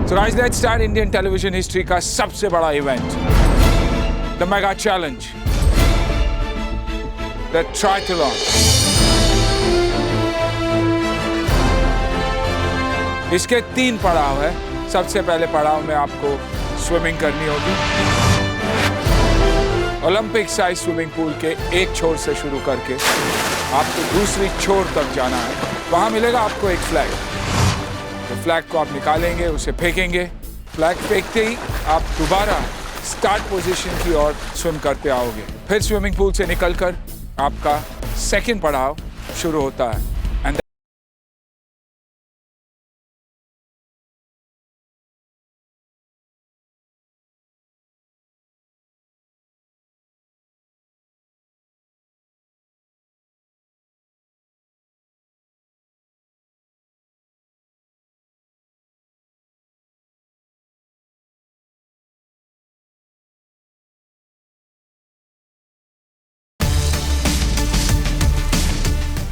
So guys, let's start Indian television history का सबसे बड़ा event, the Mega Challenge, the Triathlon. इसके 3 पड़ाव है। सबसे पहले पड़ाव में आपको स्विमिंग करनी होगी। ओलंपिक साइज स्विमिंग पूल के एक छोर से शुरू करके आपको दूसरी छोर तक जाना है। वहां मिलेगा आपको एक फ्लैग। तो फ्लैग को आप निकालेंगे, उसे फेंकेंगे। फ्लैग फेंकते ही आप दोबारा स्टार्ट पोजीशन की ओर स्विम करते आओगे। फिर स्विमिंग पूल से निकलकर आपका सेकंड पड़ाव शुरू होता है।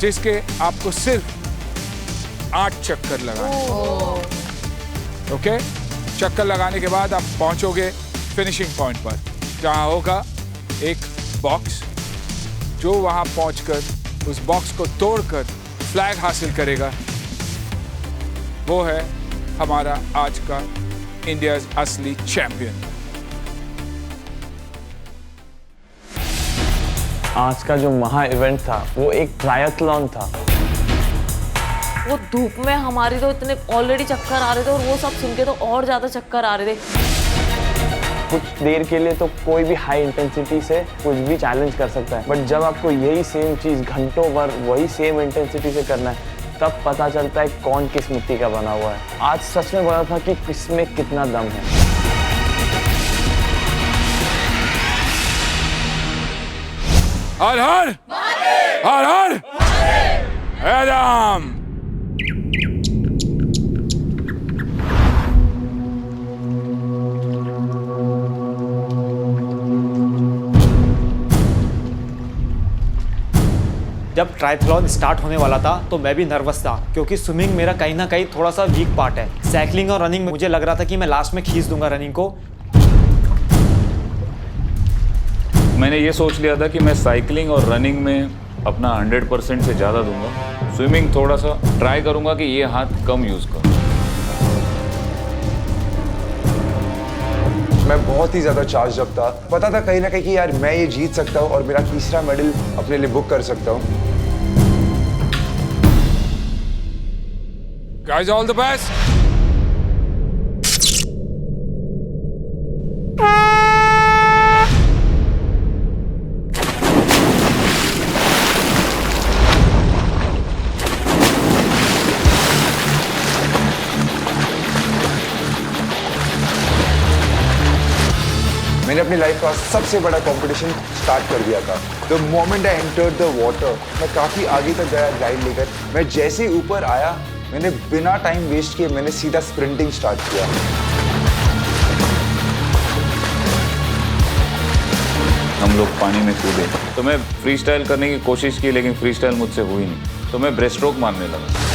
जिसके आपको सिर्फ 8 चक्कर लगाने। ओके, चक्कर लगाने के बाद आप पहुंचोगे फिनिशिंग पॉइंट पर, जहां होगा एक बॉक्स। जो वहां पहुंचकर उस बॉक्स को तोड़कर फ्लैग हासिल करेगा, वो है हमारा आज का इंडिया असली चैंपियन। आज का जो महा इवेंट था वो एक ट्रायथलॉन था। वो धूप में हमारी तो इतने ऑलरेडी चक्कर आ रहे थे और वो सब सुन के तो और ज्यादा चक्कर आ रहे थे। कुछ देर के लिए तो कोई भी हाई इंटेंसिटी से कुछ भी चैलेंज कर सकता है, बट जब आपको यही सेम चीज घंटों भर वही सेम इंटेंसिटी से करना है, तब पता चलता है कौन किस मिट्टी का बना हुआ है। आज सच में बना था कि किसमें कितना दम है। हर हर हर हर एदम। जब ट्रायथलॉन स्टार्ट होने वाला था तो मैं भी नर्वस था, क्योंकि स्विमिंग मेरा कहीं ना कहीं थोड़ा सा वीक पार्ट है। साइकिलिंग और रनिंग में मुझे लग रहा था कि मैं लास्ट में खींच दूंगा रनिंग को। मैंने ये सोच लिया था कि मैं साइकिलिंग और रनिंग में अपना 100% से ज़्यादा दूंगा। स्विमिंग थोड़ा सा ट्राई करूंगा कि ये हाथ कम यूज़ करूं। मैं बहुत ही ज़्यादा चार्ज अप था। पता था कहीं ना कहीं कि यार मैं ये जीत सकता हूँ और मेरा तीसरा मेडल अपने लिए बुक कर सकता हूँ। Guys, all the best. मैंने अपनी लाइफ का सबसे बड़ा कंपटीशन स्टार्ट कर दिया था। The moment I entered the water, मैं काफ़ी आगे तक गया गाइड लेकर। मैं जैसे ही ऊपर आया, मैंने बिना टाइम वेस्ट किए मैंने सीधा स्प्रिंटिंग स्टार्ट किया। हम लोग पानी में कूदे तो मैं फ्री स्टाइल करने की कोशिश की, लेकिन फ्री स्टाइल मुझसे हुई नहीं, तो मैं ब्रेस्ट स्ट्रोक मारने लगा।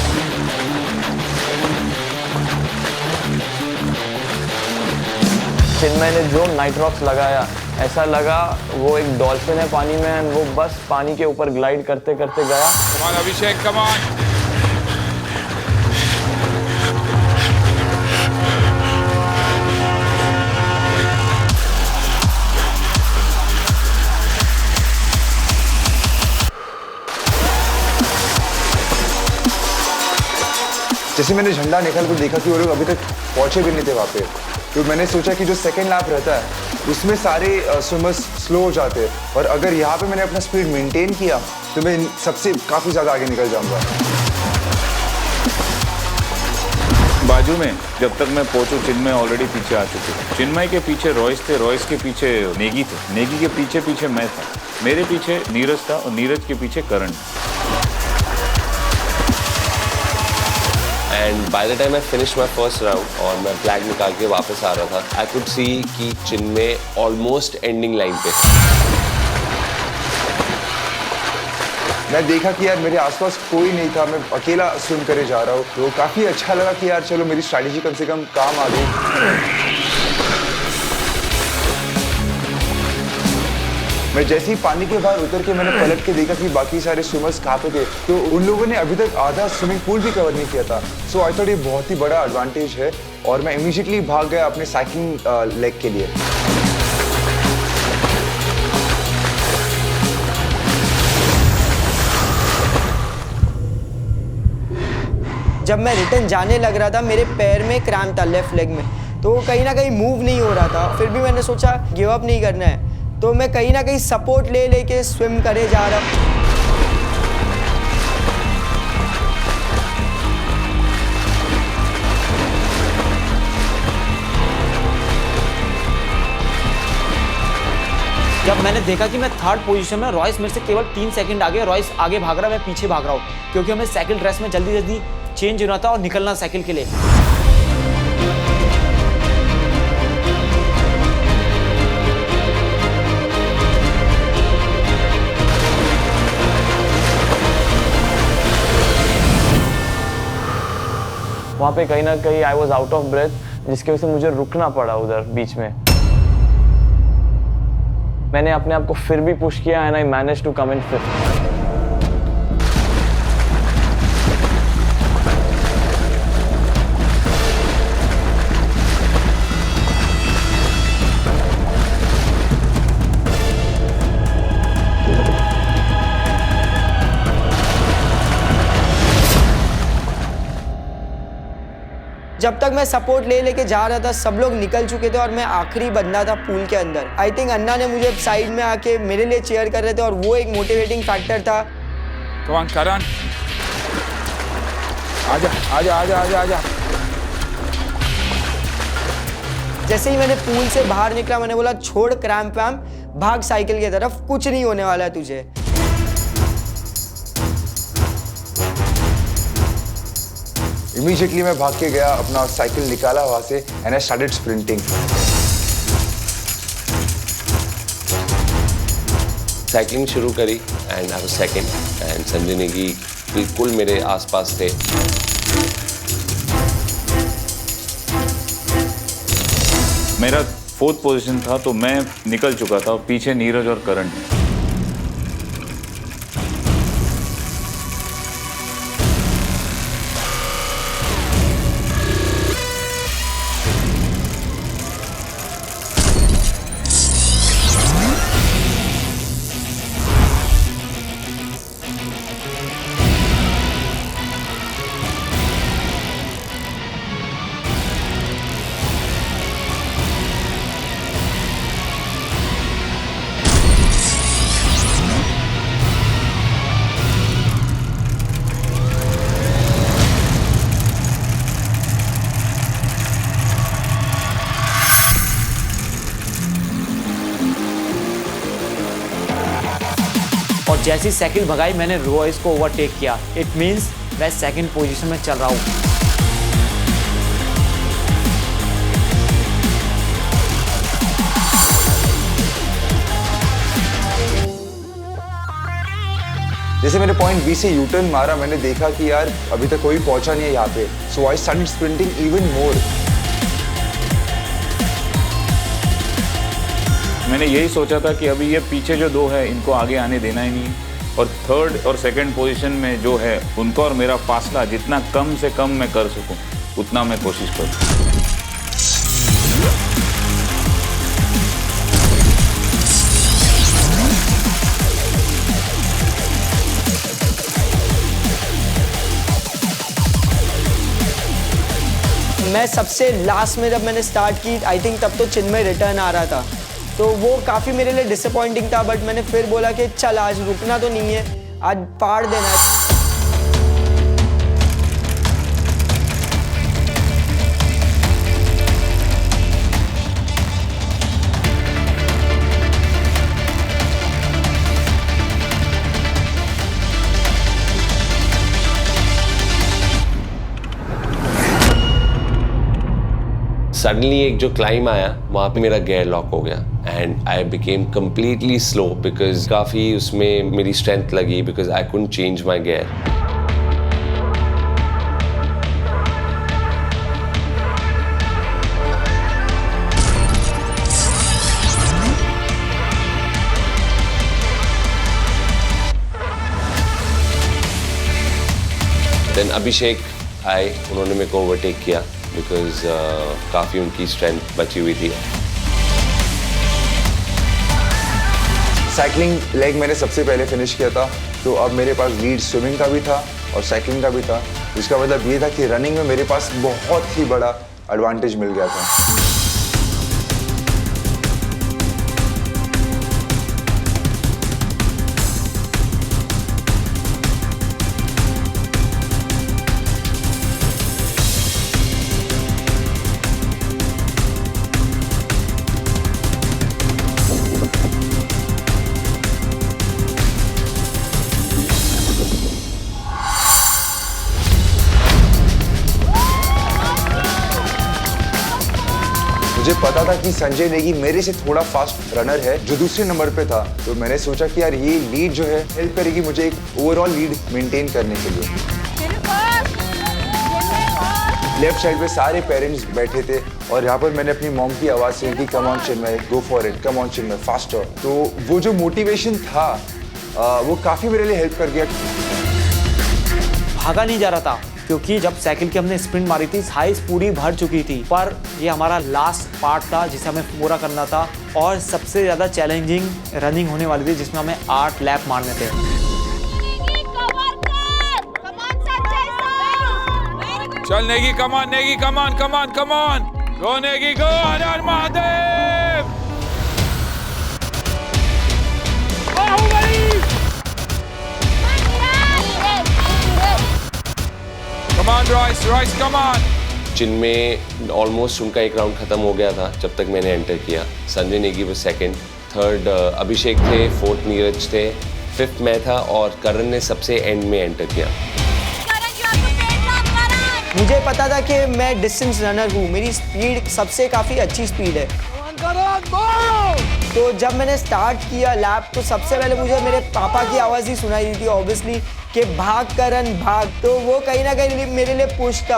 चिन्मय ने जो नाइट्रॉक्स लगाया, ऐसा लगा वो एक डॉल्फिन है पानी में, एंड वो बस पानी के ऊपर ग्लाइड करते करते गया। Come on, Abhishek, come on. जैसे मैंने झंडा निकाल कर देखा कि वो लोग अभी तक पहुंचे भी नहीं थे वहाँ पे, तो मैंने सोचा कि जो सेकेंड लैप रहता है उसमें सारे स्विमर्स स्लो हो जाते हैं, और अगर यहाँ पे मैंने अपना स्पीड मेंटेन किया तो मैं सबसे काफ़ी ज़्यादा आगे निकल जाऊँगा। बाजू में जब तक मैं पहुंचूं, चिन्मय ऑलरेडी पीछे आ चुके थे। चिन्मय के पीछे रॉयस थे, रॉयस के पीछे नेगी थे, नेगी के पीछे पीछे मैं था, मेरे पीछे नीरज था और नीरज के पीछे Karan. And by the time I finish my first round और मैं फ्लैग निकाल के वापस आ रहा था, आई कुड सी कि चिन्मय ऑलमोस्ट एंडिंग लाइन पे। मैं देखा कि यार मेरे आसपास कोई नहीं था, मैं अकेला स्विम करे जा रहा हूँ, तो काफ़ी अच्छा लगा कि यार चलो मेरी स्ट्रैटेजी कम से कम काम आ गई। मैं जैसे ही पानी के बाहर उतर के मैंने पलट के देखा कि बाकी सारे स्विमर्स कहाँ पे थे, तो उन लोगों ने अभी तक आधा स्विमिंग पूल भी कवर नहीं किया था। सो आई थॉट ये बहुत ही बड़ा एडवांटेज है और मैं इमीडिएटली भाग गया अपने साइकिलिंग लेग के लिए। जब मैं रिटर्न जाने लग रहा था मेरे पैर में क्रैम्प था लेफ्ट लेग में, तो कहीं ना कहीं मूव नहीं हो रहा था। फिर भी मैंने सोचा गिव अप नहीं करना है, तो मैं कहीं ना कहीं सपोर्ट ले लेके स्विम करे जा रहा हूँ। जब मैंने देखा कि मैं थर्ड पोजीशन में, रॉयस मेरे से केवल 3 सेकंड आगे, रॉयस आगे भाग रहा है, मैं पीछे भाग रहा हूँ, क्योंकि हमें साइकिल ड्रेस में जल्दी जल्दी चेंज होना था और निकलना साइकिल के लिए। वहाँ पे कहीं ना कहीं I was out of breath, जिसकी वजह से मुझे रुकना पड़ा उधर बीच में। मैंने अपने आप को फिर भी पुश किया and I manage to come in fifth. जब तक मैं सपोर्ट ले लेके जा रहा था सब लोग निकल चुके थे और मैं आखिरी बंदा था पूल के अंदर। आई थिंक अन्ना ने मुझे साइड में आके मेरे लिए चीयर कर रहे थे और वो एक मोटिवेटिंग फैक्टर था। Come on, Karan. आजा आजा आजा आजा आजा। जैसे ही मैंने पूल से बाहर निकला मैंने बोला छोड़ क्रैम्प वैम्प, भाग साइकिल की तरफ, कुछ नहीं होने वाला है तुझे। इमीडिएटली मैं भाग के गया, अपना साइकिल निकाला वहाँ से and I started sprinting. Cycling शुरू करी and I was second and Sanjay Negi बिल्कुल मेरे आसपास थे। मेरा 4th पोजीशन था, तो मैं निकल चुका था, पीछे नीरज और करण। और जैसी साइकिल भगाई मैंने रॉयस को ओवरटेक किया। इट मीन्स मैं सेकंड पोजीशन में चल रहा हूँ। जैसे मैंने पॉइंट बी से यू टर्न मारा, मैंने देखा कि यार अभी तक कोई पहुंचा नहीं है यहाँ पे, so I started sprinting even more. मैंने यही सोचा था कि अभी ये पीछे जो 2 है इनको आगे आने देना ही नहीं, और 3rd और 2nd पोजीशन में जो है उनको और मेरा फासला जितना कम से कम मैं कर सकूं उतना मैं कोशिश करूं। मैं सबसे लास्ट में जब मैंने स्टार्ट की आई थिंक तब तो चिन्मय रिटर्न आ रहा था, तो वो काफ़ी मेरे लिए डिसअपॉइंटिंग था। बट मैंने फिर बोला कि चल आज रुकना तो नहीं है, आज पार देना है। सडनली एक जो क्लाइम आया वहाँ पे मेरा गियर लॉक हो गया and I became completely slow because काफ़ी उसमें मेरी स्ट्रेंथ लगी because I couldn't change my gear. Then Abhishek आए, उन्होंने मेरे को ओवरटेक किया बिकॉज काफ़ी उनकी स्ट्रेंथ बची हुई थी। साइकिलिंग लेग मैंने सबसे पहले फिनिश किया था, तो अब मेरे पास लीड स्विमिंग का भी था और साइकिलिंग का भी था, जिसका मतलब ये था कि रनिंग में मेरे पास बहुत ही बड़ा एडवांटेज मिल गया था। मुझे पता था कि संजय नेगी मेरे से थोड़ा फास्ट रनर है जो दूसरे नंबर पे था, तो मैंने सोचा कि यार ये लीड जो है हेल्प करेगी मुझे एक ओवरऑल लीड मेंटेन करने के लिए। लेफ्ट साइड पे सारे पेरेंट्स बैठे थे और यहाँ पर मैंने अपनी मॉम की आवाज़ सुनी कि come on Chinmay, go for it, come on Chinmay, faster. तो वो जो मोटिवेशन था वो काफ़ी मेरे लिए हेल्प कर गया। भागा नहीं जा रहा था क्योंकि जब साइकिल की हमने स्प्रिंट मारी थी साइज पूरी भर चुकी थी, पर ये हमारा लास्ट पार्ट था जिसे हमें पूरा करना था और सबसे ज़्यादा चैलेंजिंग रनिंग होने वाली थी जिसमें हमें 8 लैप मारने थे। चल नेगी, कमान नेगी, कमान कमान कमान, गो नेगी गो, हर हर महादेव। कमान रॉयस, रॉयस कमान। जिनमें ऑलमोस्ट उनका एक राउंड खत्म हो गया था जब तक मैंने एंटर किया। संजय नेगी वो सेकंड, थर्ड अभिषेक थे, फोर्थ नीरज थे, फिफ्थ मैं था और करण ने सबसे एंड में एंटर किया। मुझे पता था कि मैं डिस्टेंस रनर हूँ, मेरी स्पीड सबसे काफ़ी अच्छी स्पीड है। तो जब मैंने स्टार्ट किया लैप तो सबसे पहले मुझे मेरे पापा की आवाज़ ही सुनाई दी थी ऑब्वियसली कि भाग करण भाग, तो वो कहीं ना कहीं मेरे लिए पुश था।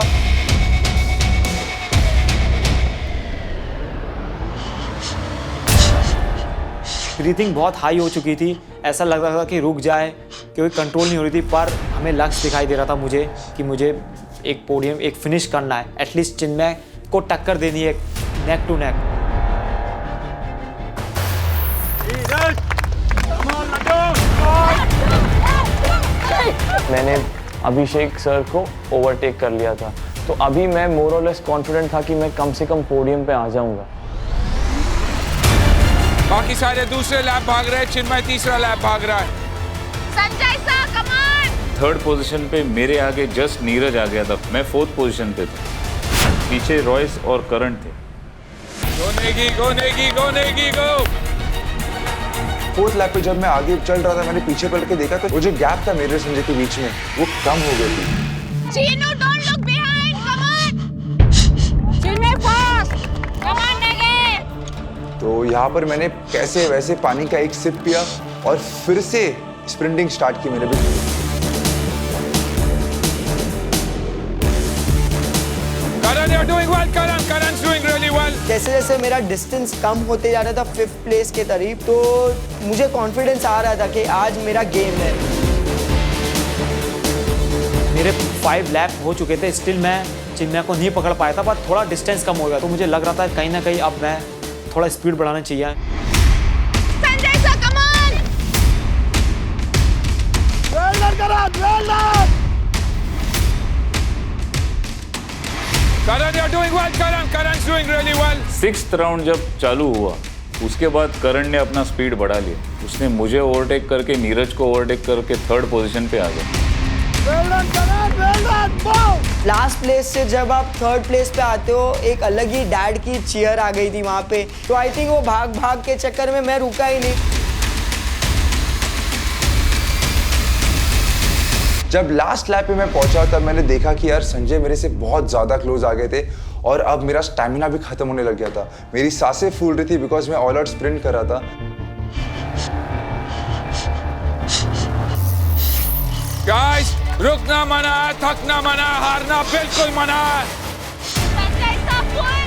ब्रीथिंग बहुत हाई हो चुकी थी, ऐसा लग रहा था कि रुक जाए क्योंकि कंट्रोल नहीं हो रही थी, पर हमें लक्ष्य दिखाई दे रहा था मुझे कि मुझे एक पोडियम, एक फिनिश करना है, एटलीस्ट चिन्मय को टक्कर देनी है नेक टू नेक। मैंने अभिषेक सर को ओवरटेक कर लिया था, तो अभी मैं मोर और लेस कॉन्फिडेंट था कि मैं कम से कम पोडियम पे आ जाऊंगा। बाकी सारे दूसरे लैप भाग रहे हैं, चिन्मय तीसरा लैप भाग रहा है। संजय सर कमान। थर्ड पोजीशन पे मेरे आगे जस्ट नीरज आ गया था, मैं फोर्थ पोजीशन पे था, पीछे रॉयस और करण थे। गो नेगी गो नेगी गो नेगी गो। फोर्थ लैप पे जब मैं आगे चल रहा था मैंने पीछे पलट के देखा तो वो जो गैप था मेरे और संजय के बीच में वो कम हो गई थी। Chinu don't look behind, come on. Chinmay fast, come on Negi. तो यहाँ पर मैंने कैसे वैसे पानी का एक सिप पिया और फिर से स्प्रिंटिंग स्टार्ट की मैंने भी। Karan, you're doing well, Karan. Karan's doing really well. जैसे जैसे मेरा डिस्टेंस कम होते जा रहा था 5th प्लेस के करीब, तो मुझे कॉन्फिडेंस आ रहा था कि आज मेरा गेम है। मेरे 5 लैप हो चुके थे, स्टिल मैं चिन्मय को नहीं पकड़ पाया था, पर थोड़ा डिस्टेंस कम हो गया, तो मुझे लग रहा था कहीं ना कहीं अब मैं थोड़ा स्पीड बढ़ाना चाहिए। Sanjay sir come on. Karan, you're doing well, Karan. Karan's doing really well. 6th round जब चालू हुआ उसके बाद करण ने अपना स्पीड बढ़ा लिया, उसने मुझे ओवरटेक करके नीरज को ओवरटेक करके थर्ड पोजीशन पे आ गया। लास्ट प्लेस से जब आप 3rd प्लेस पे आते हो एक अलग ही डैड की चीयर आ गई थी वहाँ पे, तो आई थिंक वो भाग भाग के चक्कर में मैं रुका ही नहीं। जब लास्ट लैप पे मैं पहुंचा तब मैंने देखा कि यार संजय मेरे से बहुत ज़्यादा क्लोज आ गए थे और अब मेरा स्टैमिना भी खत्म होने लग गया था। मेरी सांसें फूल रही थी बिकॉज मैं ऑल आउट स्प्रिंट कर रहा था। गाइस, रुकना मना है, थकना मना है, हारना बिल्कुल मना है। संजय सा फुल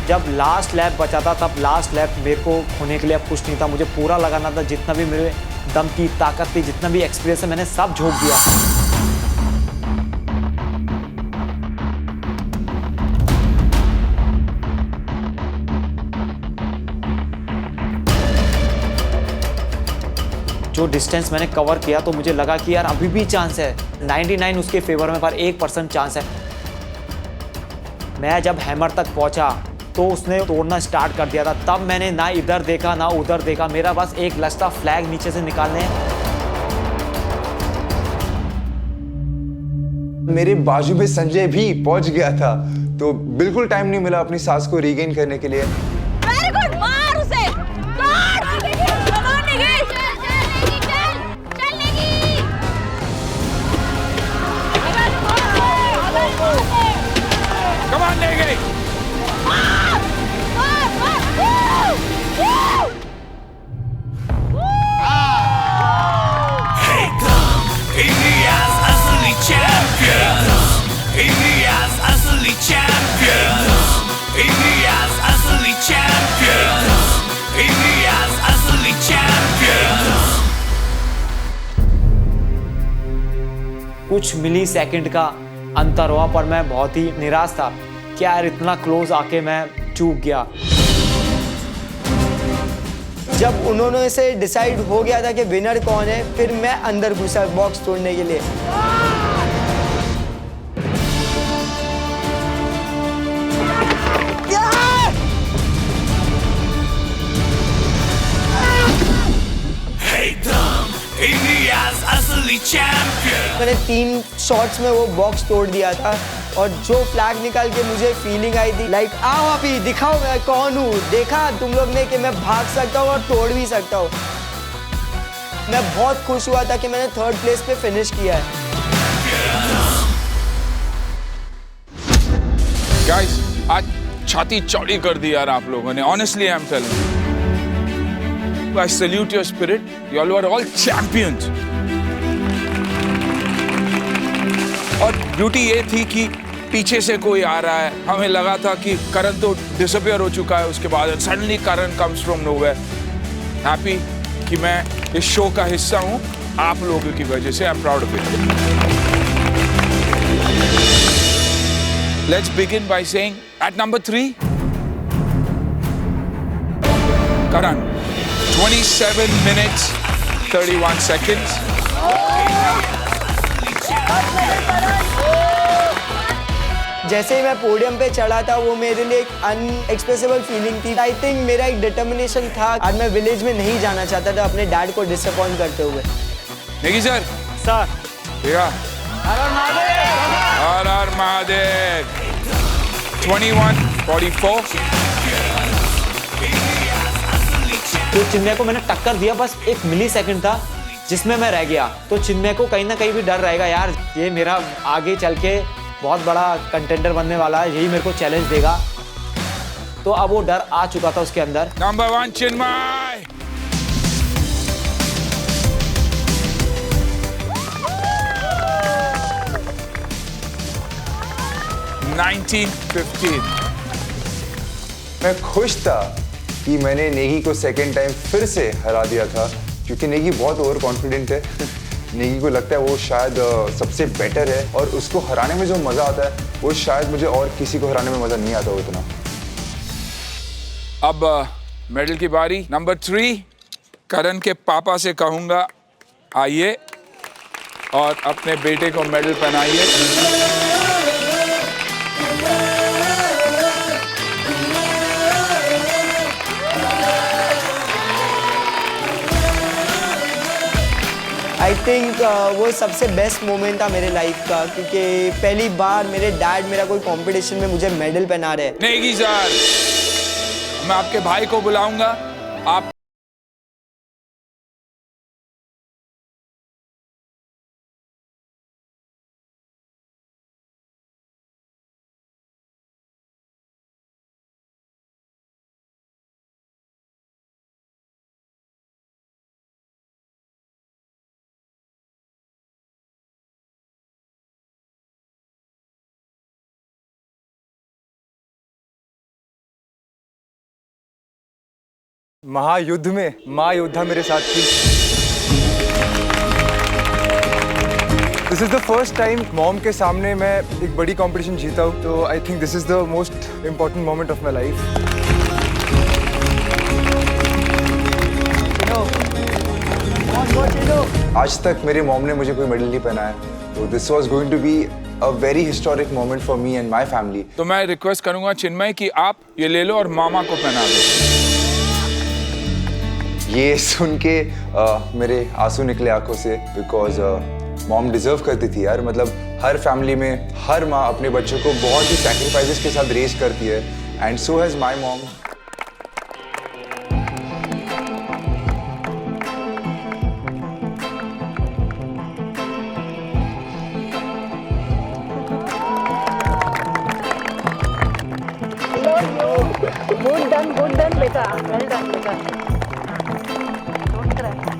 जब लास्ट लैप बचा था तब लास्ट लैप मेरे को होने के लिए अब कुछ नहीं था, मुझे पूरा लगाना था। जितना भी मेरे दम की ताकत थी, जितना भी एक्सपीरियंस है, मैंने सब झोंक दिया। जो डिस्टेंस मैंने कवर किया तो मुझे लगा कि यार अभी भी चांस है, 99 उसके फेवर में, पर 1% चांस है। मैं जब हैमर तक पहुंचा तो उसने तोड़ना स्टार्ट कर दिया था। तब मैंने ना इधर देखा ना उधर देखा, मेरा बस एक लक्ष्य था, फ्लैग नीचे से निकालने। मेरे बाजू में संजय भी पहुंच गया था, तो बिल्कुल टाइम नहीं मिला अपनी सांस को रीगेन करने के लिए। वेरी गुड, मार उसे, Come on, Negi! India's asli champion. India's asli champion. India's asli champion. India's asli champion. कुछ मिली सेकंड का अंतर हुआ, पर मैं बहुत ही निराश था। क्या यार, इतना क्लोज आके मैं चूक गया। जब उन्होंने से डिसाइड हो गया था कि विनर कौन है, फिर मैं अंदर घुसा बॉक्स तोड़ने के लिए। India's asli champion. मैंने 3 शॉट्स में वो बॉक्स तोड़ दिया था, और जो फ्लैग निकाल के मुझे फीलिंग आई थी लाइक आओ अभी दिखाओ मैं कौन हूँ। देखा तुम लोग ने कि मैं भाग सकता हूँ और तोड़ भी सकता हूँ। मैं बहुत खुश हुआ था कि मैंने 3rd प्लेस पे फिनिश किया है। गाइस, आज छाती चौड़ी कर दी यार आप लोगों ने। Honestly I am telling you, I salute your spirit. You all are all champions. और ब्यूटी ये थी कि पीछे से कोई आ रहा है। हमें लगा था कि करण तो डिसअपियर हो चुका है उसके बाद, suddenly Karan comes from nowhere. Happy कि मैं इस शो का हिस्सा हूँ आप लोगों की वजह से। I am proud of it. Let's begin by saying at number 3, Karan. 27 minutes 31 seconds. जैसे ही मैं पोडियम पे चढ़ा था, वो मेरे लिए एक अनएक्सप्रेसिबल फीलिंग थी। आई थिंक मेरा एक डिटर्मिनेशन था। आज मैं विलेज में नहीं जाना चाहता था अपने डैड को डिसअपॉइंट करते हुए। नेगी सर, भैया हर हर महादेव। 21:44। तो चिन्मय को मैंने टक्कर दिया, बस 1 मिली सेकंड था जिसमें मैं रह गया। तो चिन्मय को कहीं ना कहीं भी डर रहेगा यार, ये मेरा आगे चल के बहुत बड़ा कंटेंडर बनने वाला है, यही मेरे को चैलेंज देगा। तो अब वो डर आ चुका था उसके अंदर। नंबर 1 चिन्मय। मैं खुश था कि मैंने नेगी को सेकेंड टाइम फिर से हरा दिया था, क्योंकि नेगी बहुत ओवर कॉन्फिडेंट है। नेगी को लगता है वो शायद सबसे बेटर है, और उसको हराने में जो मज़ा आता है वो शायद मुझे और किसी को हराने में मज़ा नहीं आता उतना। अब मेडल की बारी। नंबर 3, करण के पापा से कहूँगा आइए और अपने बेटे को मेडल पहनाइए। आई थिंक वो सबसे बेस्ट मोमेंट था मेरे लाइफ का, क्योंकि पहली बार मेरे डैड मेरा कोई कंपटीशन में मुझे मेडल पहना रहे। नेगी सर, मैं आपके भाई को बुलाऊंगा, आप महायुद्ध में माँ योद्धा मेरे साथ थी। This is the first time mom के सामने मैं एक बड़ी कंपटीशन जीता हूँ, तो I think this is the most important moment of my life. आज तक मेरी मॉम ने मुझे कोई मेडल नहीं पहनाया, तो this was going to be a very historic moment for me and my family. तो मैं रिक्वेस्ट करूंगा चिन्मय कि आप ये ले लो और मामा को पहना दो। ये सुन के मेरे आंसू निकले आंखों से, बिकॉज मॉम डिजर्व करती थी यार। मतलब हर फैमिली में हर माँ अपने बच्चों को बहुत ही सैक्रिफाइसेस के साथ रेज करती है, and so has my mom. Good done, beta. Well done, beta. Don't cry.